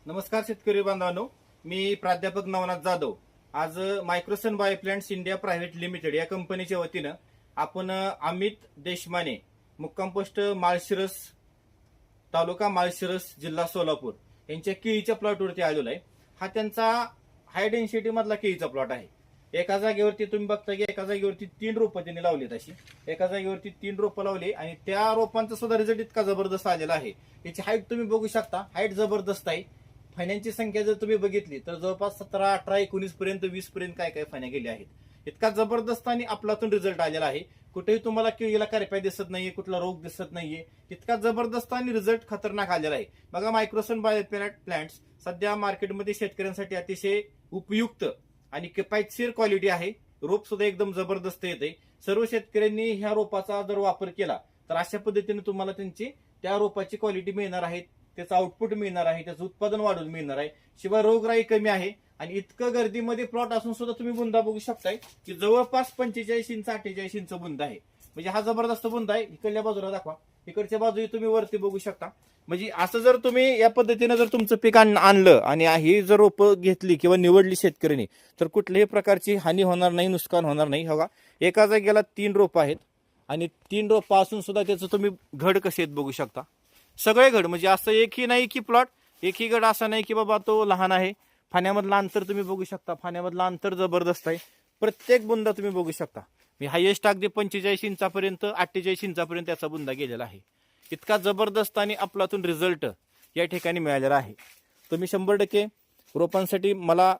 नमस्कार शेतकरी बांधवांनो, मी प्राध्यापक नवनाथ जाधव. आज मायक्रोसन बायोप्लांट्स इंडिया प्रायव्हेट लिमिटेड या कंपनीच्या वतीनं आपण अमित देशमाने, मुक्काम पोस्ट माळशिरस, तालुका माळशिरस, जिल्हा सोलापूर यांच्या केळीच्या प्लॉटवरती आलेलो आहे. हा त्यांचा हाय डेन्सिटी मधला केळीचा प्लॉट आहे. एका जागेवरती तुम्ही बघता की एका जागेवरती 3 रोपं त्यांनी लावलीत. अशी एका जागेवरती 3 रोपं लावली आणि त्या रोपांचा सुद्धा रिझल्ट इतका जबरदस्त आलेला आहे. याची हाईट तुम्ही बघू शकता, हाईट जबरदस्त आहे. फायन्यांची संख्या जर तुम्ही बघितली तर जवळपास 17, 18, 19 पर्यंत 20 पर्यंत काय काय फायन्या गेल्या आहेत. इतका जबरदस्त आणि आपलातून रिझल्ट आलेला आहे. कुठेही तुम्हाला केळीला करप्या दिसत नाहीये, कुठला रोग दिसत नाहीये. इतका जबरदस्त आणि रिझल्ट खतरनाक आलेला आहे. बघा, मायक्रोसन बायोप्लांट्स सध्या मार्केटमध्ये शेतकऱ्यांसाठी अतिशय उपयुक्त आणि किफायतशीर क्वालिटी आहे. रोप सुद्धा एकदम जबरदस्त येते. सर्व शेतकऱ्यांनी ह्या रोपाचा जर वापर केला तर अशा पद्धतीने तुम्हाला त्यांची त्या रोपाची क्वालिटी मिळणार आहे, त्याचं आउटपुट मिळणार आहे, त्याचं उत्पादन वाढून मिळणार आहे. शिवाय रोगराई कमी आहे आणि इतकं गर्दीमध्ये प्लॉट असून सुद्धा तुम्ही बुंदा बघू शकताय की जवळपास 45 इंच 48 इंच बुंदा आहे. म्हणजे हा जबरदस्त बुंदा आहे. इकडल्या बाजूला दाखवा, इकडच्या बाजूला तुम्ही वरती बघू शकता. म्हणजे असं जर तुम्ही या पद्धतीने जर तुमचं पीक आणलं आणि ही जर रोपं घेतली किंवा निवडली शेतकऱ्यांनी तर कुठल्याही प्रकारची हानी होणार नाही, नुकसान होणार नाही. बघा, एका जागेला 3 रोपं आहेत आणि 3 रोपं असून सुद्धा त्याचं तुम्ही घड कसे आहेत बघू शकता. सगळे घड, म्हणजे असं एकही नाही की प्लॉट, एकही घड असा नाही की बाबा तो लहान आहे. फाण्यामधलं अंतर तुम्ही बघू शकता, फाण्यामधलं अंतर जबरदस्त आहे. प्रत्येक बुंदा तुम्ही बघू शकता. मी हायेस्ट अगदी 45 इंचापर्यंत 48 इंचापर्यंत त्याचा बुंदा गेलेला आहे. इतका जबरदस्त आणि आपलातून रिझल्ट या ठिकाणी मिळालेला आहे. तुम्ही 100% रोपांसाठी मला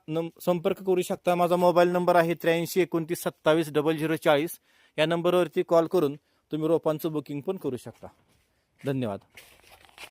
संपर्क करू शकता. माझा मोबाईल नंबर आहे 83 29 27 0040. या नंबरवरती कॉल करून तुम्ही रोपांचं बुकिंग पण करू शकता. धन्यवाद.